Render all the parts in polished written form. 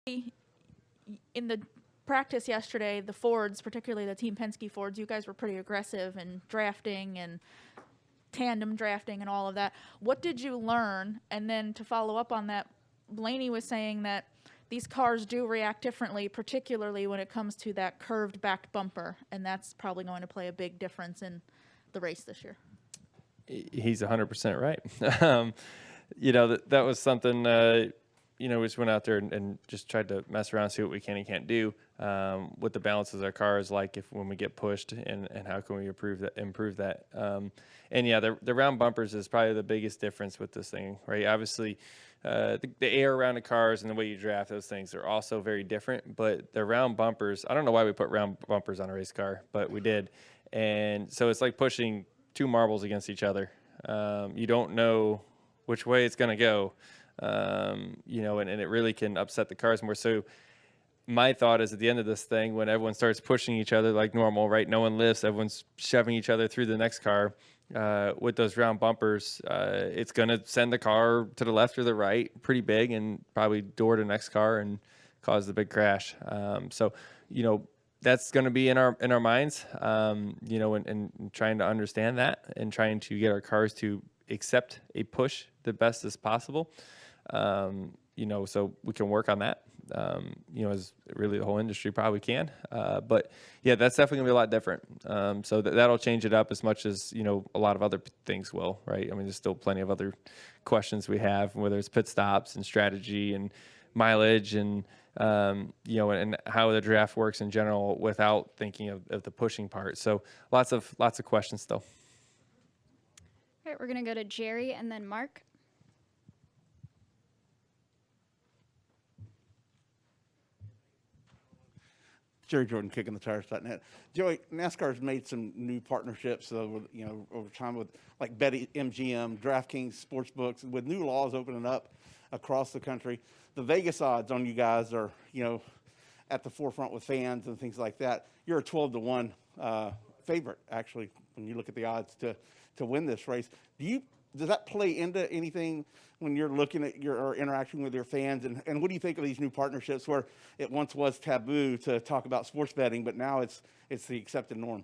in the practice yesterday, the Fords, particularly the Team Penske Fords, you guys were pretty aggressive in drafting and tandem drafting and all of that. What did you learn? And then to follow up on that, Blaney was saying that these cars do react differently, particularly when it comes to that curved back bumper, and that's probably going to play a big difference in the race this year. He's 100% right. That was something, we just went out there and just tried to mess around, see what we can and can't do, what the balances of our cars like when we get pushed, and how can we improve that. The round bumpers is probably the biggest difference with this thing, right? Obviously, the air around the cars and the way you draft those things are also very different, but the round bumpers, I don't know why we put round bumpers on a race car, but we did. And so it's like pushing two marbles against each other. You don't know which way it's going to go, and it really can upset the cars more. So my thought is, at the end of this thing, when everyone starts pushing each other like normal, right? No one lifts, everyone's shoving each other through the next car. With those round bumpers, it's going to send the car to the left or the right pretty big, and probably door to the next car and cause the big crash. That's going to be in our minds, and trying to understand that and trying to get our cars to accept a push the best as possible. So we can work on that. As really the whole industry probably can. But yeah, that's definitely gonna be a lot different. So that'll change it up as much as, a lot of other things will, right? I mean, there's still plenty of other questions we have, whether it's pit stops and strategy and mileage and, and how the draft works in general without thinking of the pushing part. So lots of questions still. All right, we're going to go to Jerry and then Mark. Jerry Jordan, KickingTheTires.net. Joey, NASCAR's made some new partnerships over time with like Betty MGM, DraftKings Sportsbooks, with new laws opening up across the country. The Vegas odds on you guys are, at the forefront with fans and things like that. You're a 12-1 favorite, actually, when you look at the odds to win this race. Does that play into anything when you're looking at or interacting with your fans? And what do you think of these new partnerships where it once was taboo to talk about sports betting, but now it's the accepted norm?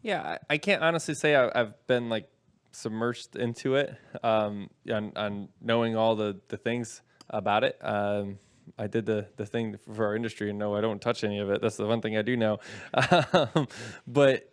Yeah, I can't honestly say I've been like submerged into it, on knowing all the things about it. I did the thing for our industry and no, I don't touch any of it. That's the one thing I do know. But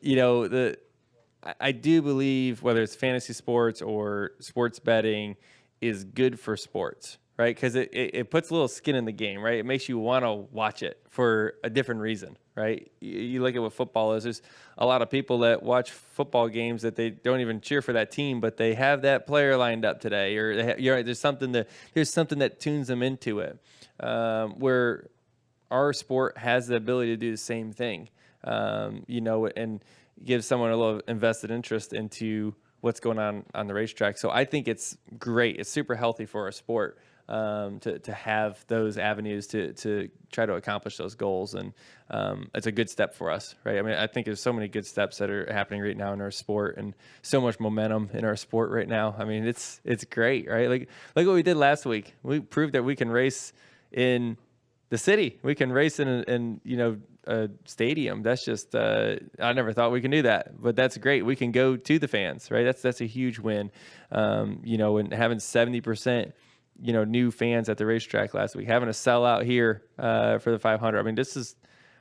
I do believe whether it's fantasy sports or sports betting is good for sports, right? Because it puts a little skin in the game, right? It makes you want to watch it for a different reason, right? You look at what football is. There's a lot of people that watch football games that they don't even cheer for that team, but they have that player lined up today, or there's something that tunes them into it. Where our sport has the ability to do the same thing, and give someone a little invested interest into what's going on the racetrack. So I think it's great. It's super healthy for our sport, to have those avenues to try to accomplish those goals. And it's a good step for us, right? I mean, I think there's so many good steps that are happening right now in our sport, and so much momentum in our sport right now. I mean, it's great, right? Like what we did last week. We proved that we can race in the city. We can race in a stadium. That's just, I never thought we can do that, but that's great. We can go to the fans, right? That's a huge win. And having 70%, new fans at the racetrack last week, having a sellout here, for the 500. I mean,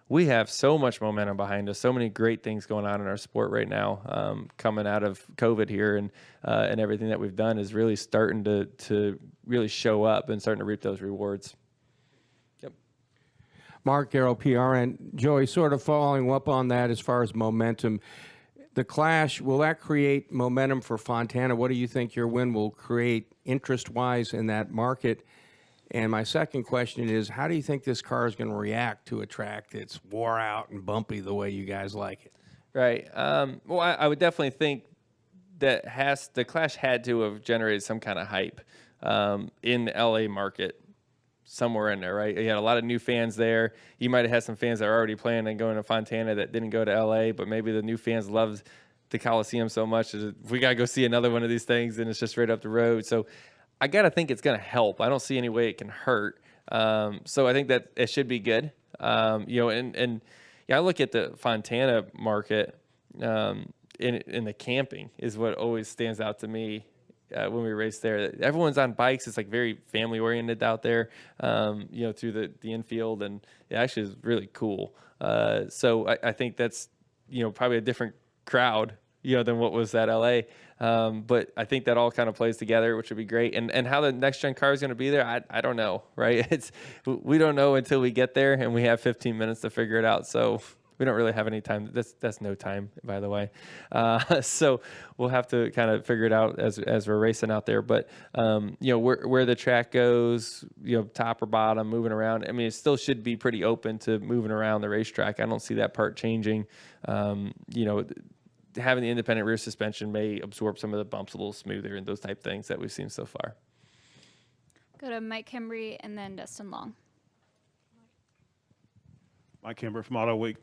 we have so much momentum behind us, so many great things going on in our sport right now, coming out of COVID here, and everything that we've done is really starting to really show up and starting to reap those rewards. Mark Garrow, PRN. Joey, sort of following up on that as far as momentum, the Clash, will that create momentum for Fontana? What do you think your win will create interest-wise in that market? And my second question is, how do you think this car is going to react to a track that's wore out and bumpy the way you guys like it? Right. Well, I would definitely think that the Clash had to have generated some kind of hype in the LA market. Somewhere in there, right? You had a lot of new fans there. You might have had some fans that are already planning on going to Fontana that didn't go to LA, but maybe the new fans loved the Coliseum so much that we got to go see another one of these things, and it's just right up the road. So I got to think it's going to help. I don't see any way it can hurt. So I think that it should be good. And yeah, I look at the Fontana market, in the camping is what always stands out to me. When we race there, everyone's on bikes. It's like very family oriented out there, through the infield, and it actually is really cool. So I think that's, probably a different crowd, than what was at LA. But I think that all kind of plays together, which would be great. And how the next gen car is going to be there, I don't know, right? We don't know until we get there, and we have 15 minutes to figure it out. So we don't really have any time. That's no time, by the way. So we'll have to kind of figure it out as we're racing out there. But where the track goes, top or bottom, moving around. I mean, it still should be pretty open to moving around the racetrack. I don't see that part changing. Having the independent rear suspension may absorb some of the bumps a little smoother and those type things that we've seen so far. Go to Mike Hembry and then Dustin Long. Mike Hembry from Auto Week.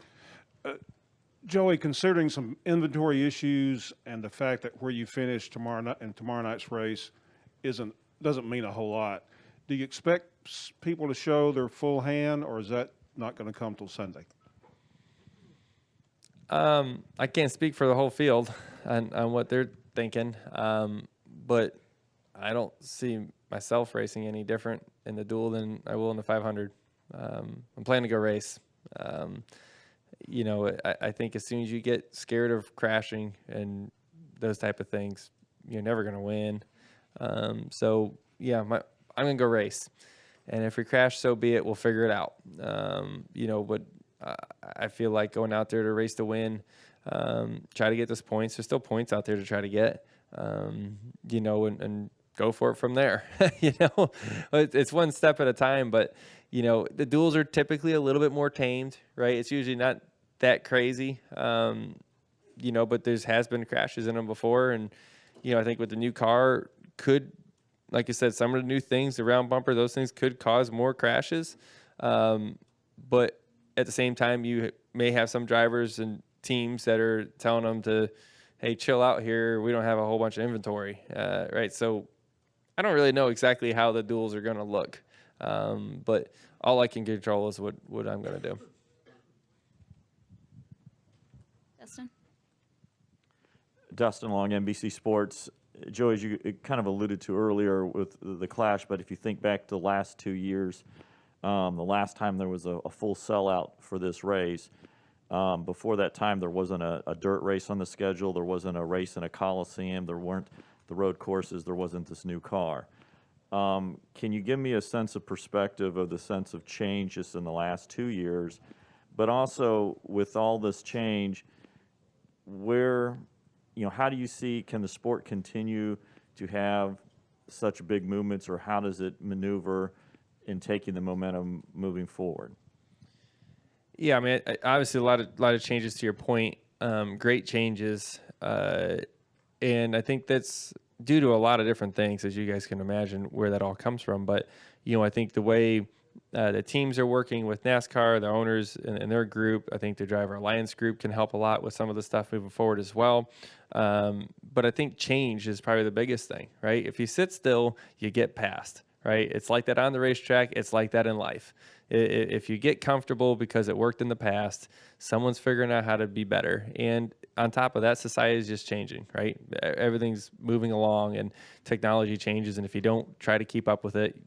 Joey, considering some inventory issues and the fact that where you finish tomorrow night's race doesn't mean a whole lot, do you expect people to show their full hand, or is that not going to come till Sunday? I can't speak for the whole field on what they're thinking, but I don't see myself racing any different in the duel than I will in the 500. I'm planning to go race. I think as soon as you get scared of crashing and those type of things, you're never going to win. I'm going to go race. And if we crash, so be it. We'll figure it out. But I feel like going out there to race to win, try to get those points. There's still points out there to try to get, and go for it from there. It's one step at a time, but the duels are typically a little bit more tamed, right? It's usually not that crazy, but has been crashes in them before. And, I think with the new car like I said, some of the new things, the round bumper, those things could cause more crashes. But at the same time, you may have some drivers and teams that are telling them to, hey, chill out here. We don't have a whole bunch of inventory, right? So I don't really know exactly how the duels are going to look. But all I can control is what I'm going to do. Dustin Long, NBC Sports. Joey, as you kind of alluded to earlier with the clash, but if you think back to the last 2 years, the last time there was a full sellout for this race, before that time there wasn't a dirt race on the schedule, there wasn't a race in a coliseum, there weren't the road courses, there wasn't this new car. Can you give me a sense of perspective of the sense of change just in the last 2 years, but also with all this change, how do you see, can the sport continue to have such big movements, or how does it maneuver in taking the momentum moving forward? Yeah, I mean, obviously a lot of changes to your point, great changes, and I think that's due to a lot of different things, as you guys can imagine where that all comes from. But I think the way the teams are working with NASCAR, the owners and their group, I think the Driver Alliance group can help a lot with some of the stuff moving forward as well. But I think change is probably the biggest thing, right? If you sit still, you get past, right? It's like that on the racetrack. It's like that in life. If you get comfortable because it worked in the past, someone's figuring out how to be better. And on top of that, society is just changing, right? Everything's moving along and technology changes. And if you don't try to keep up with it,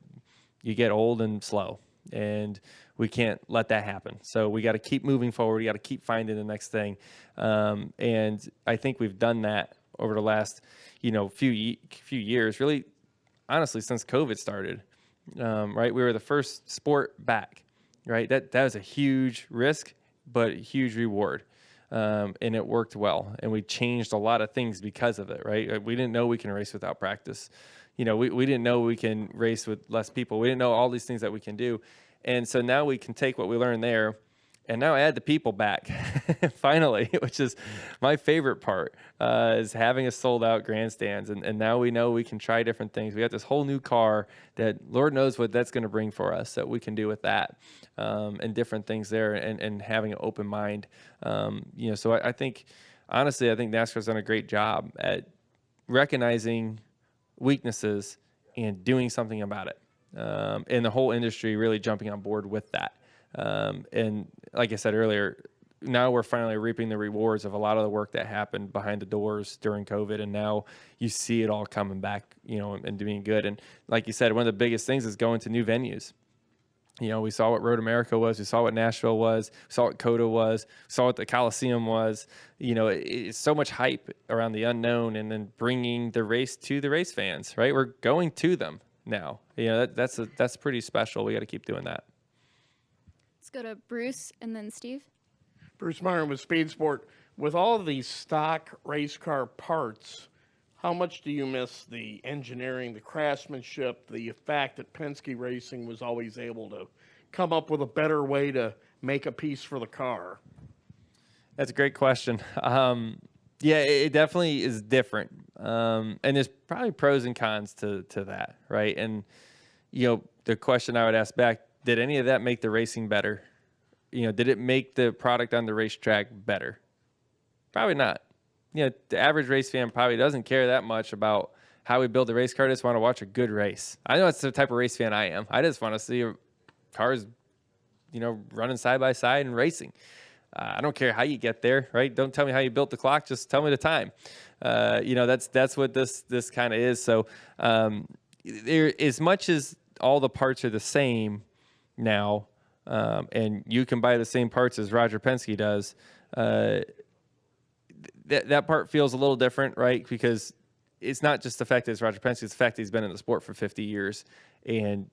you get old and slow. And we can't let that happen. So we got to keep moving forward. We got to keep finding the next thing. And I think we've done that over the last, few years, really, honestly, since COVID started, right? We were the first sport back, right? That was a huge risk, but a huge reward. And it worked well. And we changed a lot of things because of it, right? We didn't know we can race without practice. We didn't know we can race with less people. We didn't know all these things that we can do. And so now we can take what we learned there and now add the people back, finally, which is my favorite part, is having a sold-out grandstands. And now we know we can try different things. We got this whole new car that Lord knows what that's going to bring for us that we can do with that, and different things there, and having an open mind. So I think, honestly, I think NASCAR's done a great job at recognizing weaknesses and doing something about it. and the whole industry really jumping on board with that. And like I said earlier, now we're finally reaping the rewards of a lot of the work that happened behind the doors during COVID, and now you see it all coming back, and doing good. And like you said, one of the biggest things is going to new venues. We saw what Road America was. We saw what Nashville was. We saw what COTA was. We saw what the Coliseum was. It's so much hype around the unknown, and then bringing the race to the race fans, right? We're going to them now. That's pretty special. We got to keep doing that. Let's go to Bruce and then Steve. Bruce Meyer with Speed Sport. With all these stock race car parts, how much do you miss the engineering, the craftsmanship, the fact that Penske Racing was always able to come up with a better way to make a piece for the car? That's a great question. Yeah, it definitely is different. And there's probably pros and cons to that, right? And, the question I would ask back, did any of that make the racing better? Did it make the product on the racetrack better? Probably not. The average race fan probably doesn't care that much about how we build the race car. I just want to watch a good race. I know that's the type of race fan I am. I just want to see cars, running side by side and racing. I don't care how you get there, right? Don't tell me how you built the clock. Just tell me the time. That's what this kind of is. So as much as all the parts are the same now, and you can buy the same parts as Roger Penske does, that part feels a little different, right? Because it's not just the fact that it's Roger Penske, it's the fact that he's been in the sport for 50 years. And,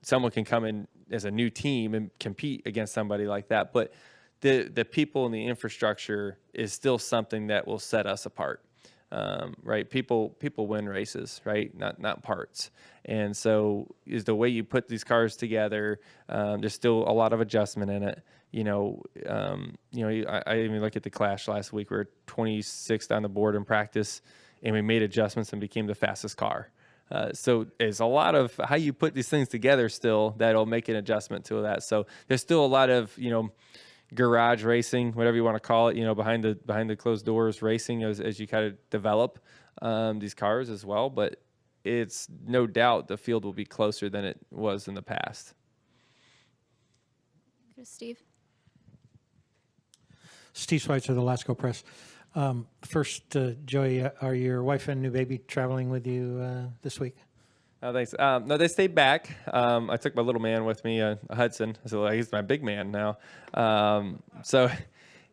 someone can come in as a new team and compete against somebody like that. But the people and the infrastructure is still something that will set us apart. Right? People win races, right? Not parts. And so is the way you put these cars together. There's still a lot of adjustment in it. I even look at the Clash last week. We were 26th on the board in practice, and we made adjustments and became the fastest car. So there's a lot of how you put these things together still that'll make an adjustment to that. So there's still a lot of, garage racing, whatever you want to call it, behind the closed doors racing as you kind of develop these cars as well. But it's no doubt the field will be closer than it was in the past. Go to Steve. Steve Schweitzer, the Lasco Press. First, Joey, are your wife and new baby traveling with you this week? Oh, thanks. No, they stayed back. I took my little man with me, Hudson. So he's my big man now. So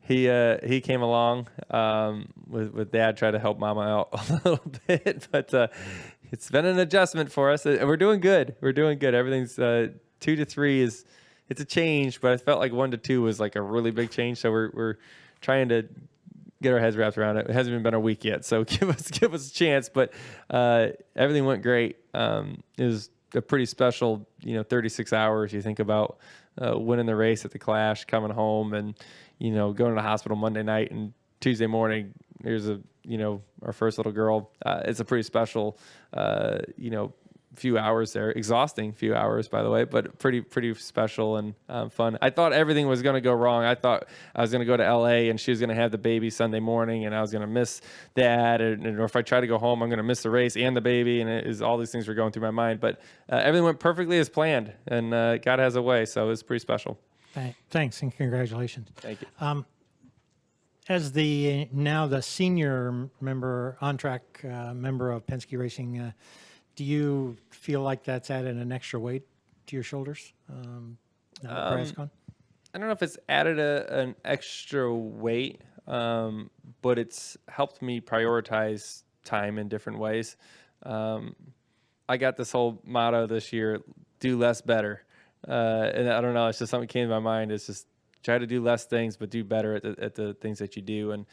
he came along with Dad, tried to help Mama out a little bit, but it's been an adjustment for us. We're doing good. Everything's 2 to 3 it's a change, but I felt like 1 to 2 was like a really big change. So we're trying to get our heads wrapped around it. It hasn't even been a week yet, so give us a chance. But everything went great. It was a pretty special, 36 hours. You think about winning the race at the Clash, coming home, and going to the hospital Monday night, and Tuesday morning here's our first little girl. It's a pretty special, few hours there. Exhausting few hours, by the way, but pretty special and fun. I thought everything was going to go wrong. I thought I was going to go to LA and she was going to have the baby Sunday morning, and I was going to miss Dad, or if I try to go home, I'm going to miss the race and the baby, and all these things were going through my mind. But everything went perfectly as planned, and God has a way, so it was pretty special. Thanks and congratulations. Thank you. As now the senior member, on-track member of Penske Racing, do you feel like that's added an extra weight to your shoulders now that Brad's gone? I don't know if it's added an extra weight, but it's helped me prioritize time in different ways. I got this whole motto this year: do less, better. And I don't know, it's just something that came to my mind. It's just try to do less things, but do better at the things that you do. And,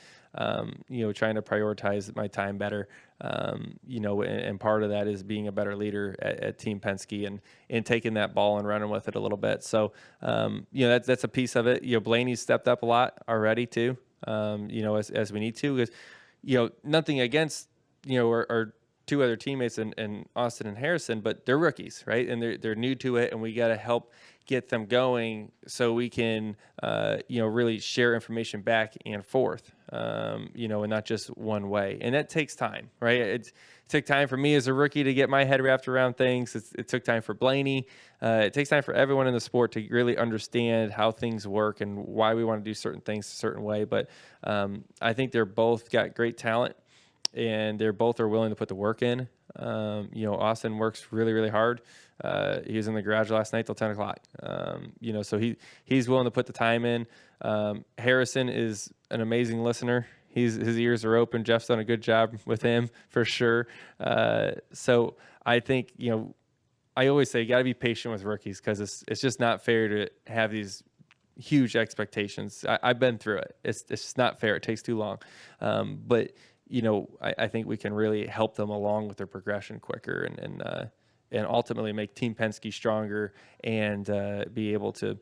trying to prioritize my time better, and part of that is being a better leader at Team Penske and taking that ball and running with it a little bit. So, that's a piece of it. Blaney's stepped up a lot already too, as we need to, because, nothing against, our 2 other teammates in Austin and Harrison, but they're rookies, right? And they're new to it, and we got to help get them going so we can, really share information back and forth. and not just one way. And that takes time, right? It took time for me as a rookie to get my head wrapped around things. It took time for Blaney. It takes time for everyone in the sport to really understand how things work and why we want to do certain things a certain way. But I think they're both got great talent, and they're both are willing to put the work in. Austin works really, really hard. He was in the garage last night till 10 o'clock. So he's willing to put the time in. Harrison is an amazing listener. His ears are open. Jeff's done a good job with him for sure. So I think, I always say you got to be patient with rookies, because it's just not fair to have these huge expectations. I've been through it. It's just not fair. It takes too long. But I think we can really help them along with their progression quicker and ultimately make Team Penske stronger and be able to,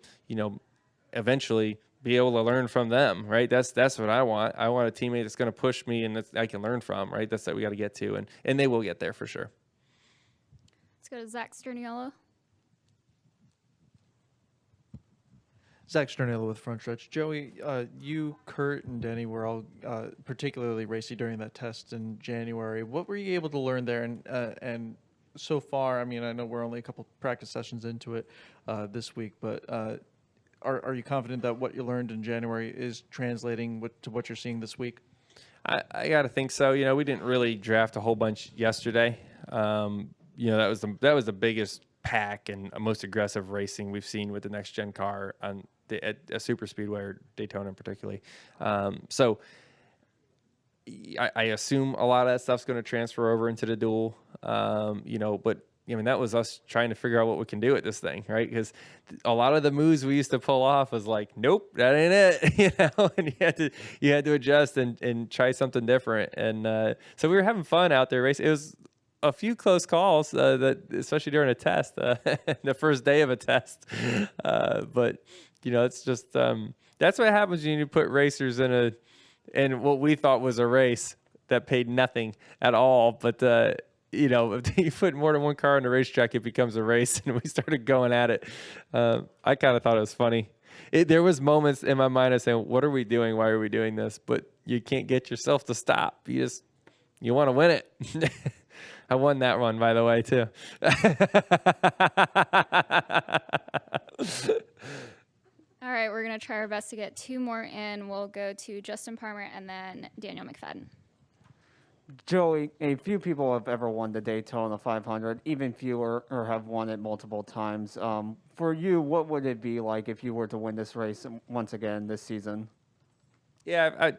eventually be able to learn from them, right? That's what I want. I want a teammate that's going to push me and that I can learn from, right? That's what we got to get to, and they will get there for sure. Let's go to Zach Sterniolo. Zach Sterniolo with Front Stretch. Joey, you, Kurt, and Denny were all particularly racy during that test in January. What were you able to learn there? And so far, I mean, I know we're only a couple practice sessions into it this week, but are you confident that what you learned in January is translating to what you're seeing this week? I got to think so. We didn't really draft a whole bunch yesterday. That was the biggest pack and most aggressive racing we've seen with the next gen car on at a super speedway or Daytona particularly. So I assume a lot of that stuff's going to transfer over into the duel. But that was us trying to figure out what we can do with this thing, right? Because a lot of the moves we used to pull off was like, nope, that ain't it, and you had to adjust and try something different. And so we were having fun out there racing. It was a few close calls, that especially during a test, the first day of a test. But it's just that's what happens when you put racers in what we thought was a race that paid nothing at all. But if you put more than one car on the racetrack, it becomes a race, and we started going at it. I kind of thought it was funny. There was moments in my mind of saying, what are we doing? Why are we doing this? But you can't get yourself to stop. You want to win it. I won that one, by the way, too. All right, we're going to try our best to get two more in. We'll go to Justin Palmer and then Daniel McFadden. Joey, a few people have ever won the Daytona 500, even fewer or have won it multiple times. For you, what would it be like if you were to win this race once again this season? Yeah,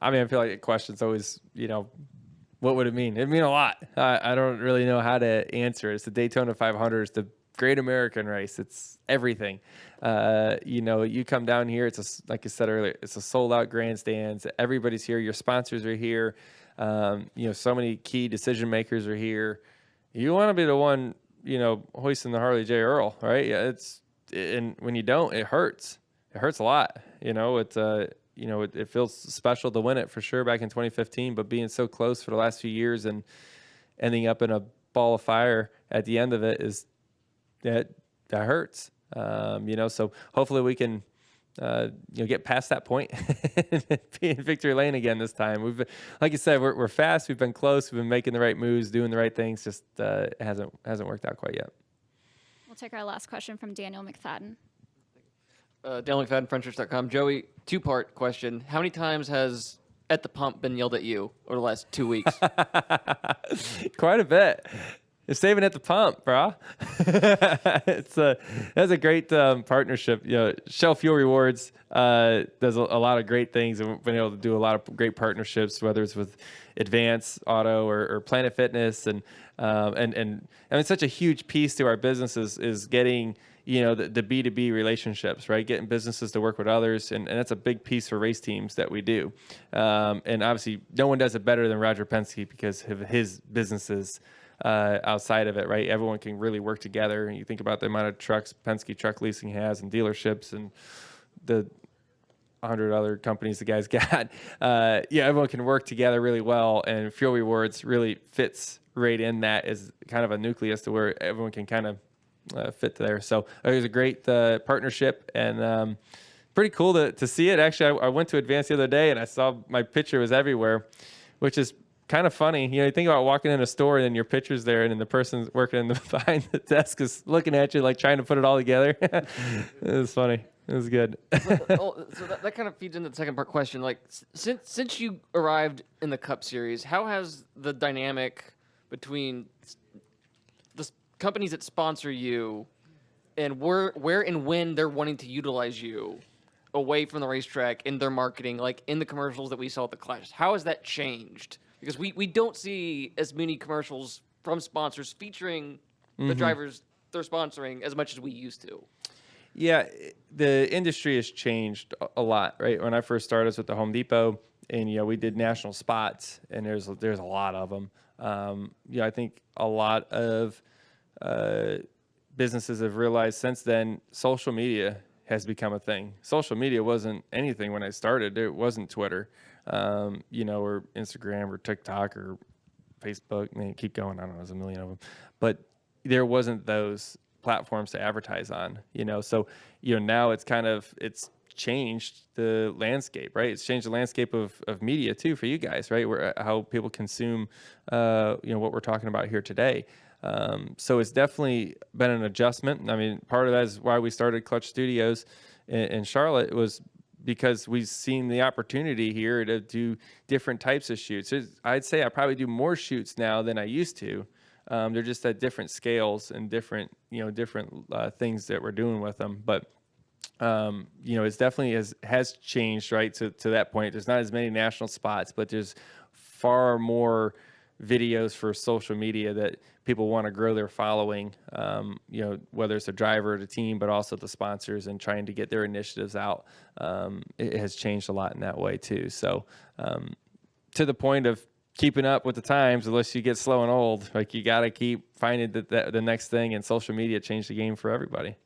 I feel like the question's always, what would it mean? It'd mean a lot. I don't really know how to answer it. It's the Daytona 500. It's the great American race. It's everything. You come down here. Like I said earlier, it's a sold-out grandstands. Everybody's here. Your sponsors are here. So many key decision makers are here. You want to be the one, hoisting the Harley J. Earl, right? Yeah, and when you don't, it hurts. It hurts a lot. It feels special to win it for sure back in 2015, but being so close for the last few years and ending up in a ball of fire at the end of it that hurts. So hopefully we can, get past that point and be in victory lane again this time. We've been, like you said, we're fast. We've been close. We've been making the right moves, doing the right things. Just it hasn't worked out quite yet. We'll take our last question from Daniel McFadden. Daniel McFadden, FrenchChurch.com. Joey, two-part question. How many times has "at the pump" been yelled at you over the last 2 weeks? Quite a bit. You're saving at the pump, bro. That's a great partnership. Shell Fuel Rewards does a lot of great things, and we've been able to do a lot of great partnerships, whether it's with Advance Auto or Planet Fitness, and such a huge piece to our business is getting the B2B relationships, right? Getting businesses to work with others, and that's a big piece for race teams that we do. And obviously, no one does it better than Roger Penske because of his businesses. Outside of it, right? Everyone can really work together. And you think about the amount of trucks Penske Truck Leasing has and dealerships and the 100 other companies the guy's got. Everyone can work together really well. And Fuel Rewards really fits right in that as kind of a nucleus to where everyone can kind of fit there. So it was a great partnership. And, pretty cool to see it. Actually, I went to Advance the other day and I saw my picture was everywhere, which is kind of funny. You think about walking in a store and then your picture's there and then the person working behind the desk is looking at you like trying to put it all together. It was funny. It was good. So that kind of feeds into the second part question. Like, since you arrived in the Cup Series, how has the dynamic between the companies that sponsor you and where and when they're wanting to utilize you away from the racetrack in their marketing, like in the commercials that we saw at the Clash, how has that changed? Because we don't see as many commercials from sponsors featuring the drivers they're sponsoring as much as we used to. Yeah, the industry has changed a lot, right? When I first started, I was with the Home Depot, and we did national spots, and there's a lot of them. I think a lot of businesses have realized since then social media has become a thing. Social media wasn't anything when I started. It wasn't Twitter, or Instagram or TikTok or Facebook. I mean, keep going. I don't know, there's a million of them, but there wasn't those platforms to advertise on, so now it's changed the landscape, right? It's changed the landscape of media too for you guys, right? Where how people consume what we're talking about here today. So it's definitely been an adjustment. I mean, part of that is why we started Clutch Studios in Charlotte, was because we've seen the opportunity here to do different types of shoots. I'd say I probably do more shoots now than I used to. They're just at different scales and different things that we're doing with them. But, it's definitely has changed, right, to that point. There's not as many national spots, but there's far more videos for social media that people want to grow their following, whether it's a driver or the team, but also the sponsors and trying to get their initiatives out. It has changed a lot in that way too. So to the point of keeping up with the times, unless you get slow and old, like you got to keep finding the next thing, and social media changed the game for everybody.